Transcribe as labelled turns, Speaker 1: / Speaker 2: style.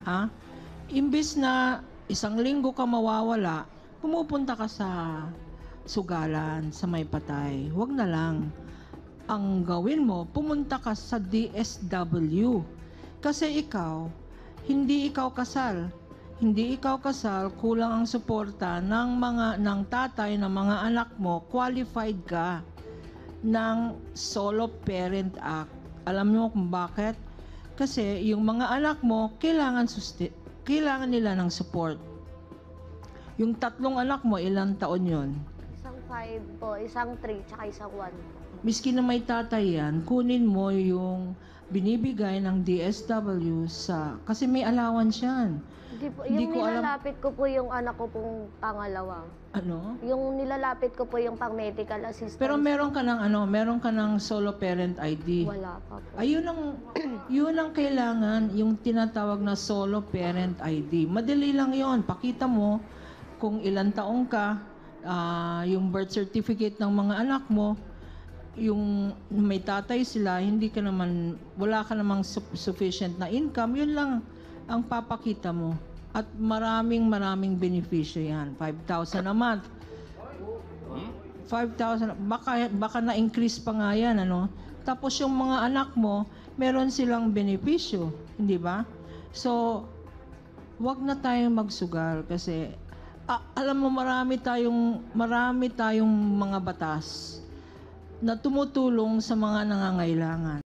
Speaker 1: Ha? Imbis na isang linggo ka mawawala, pumupunta ka sa sugalan, sa may patay. Huwag na lang. Ang gawin mo, pumunta ka sa DSW. Kasi ikaw, hindi ikaw kasal. Hindi ikaw kasal, kulang ang suporta ng tatay ng mga anak mo, qualified ka ng Solo Parent Act. Alam mo kung bakit? Kasi yung mga anak mo, kailangan nila ng support. Yung 3 anak mo, ilang taon yon?
Speaker 2: Isang 5 po, isang 3, tsaka isang 1 po.
Speaker 1: Miski na may tatay yan, kunin mo yung binibigay ng DSW kasi may allowance yan.
Speaker 2: Hindi po,
Speaker 1: Hindi
Speaker 2: yung
Speaker 1: ko alam-
Speaker 2: nilalapit ko po yung anak ko pong pangalawa.
Speaker 1: Ano?
Speaker 2: Yung nilalapit ko po yung pang medical assistance.
Speaker 1: Pero meron ka ng solo parent ID.
Speaker 2: Wala pa po.
Speaker 1: Ayun yun ang kailangan, yung tinatawag na solo parent ID. Madali lang yon. Pakita mo kung ilang taong ka, yung birth certificate ng mga anak mo, yung may tatay sila, wala ka namang sufficient na income, yun lang ang papakita mo. At maraming benepisyo yan. 5,000 a month. 5,000, baka na-increase pa nga yan, ano? Tapos yung mga anak mo, meron silang benepisyo, hindi ba? So, wag na tayong magsugal kasi alam mo marami tayong mga batas na tumutulong sa mga nangangailangan.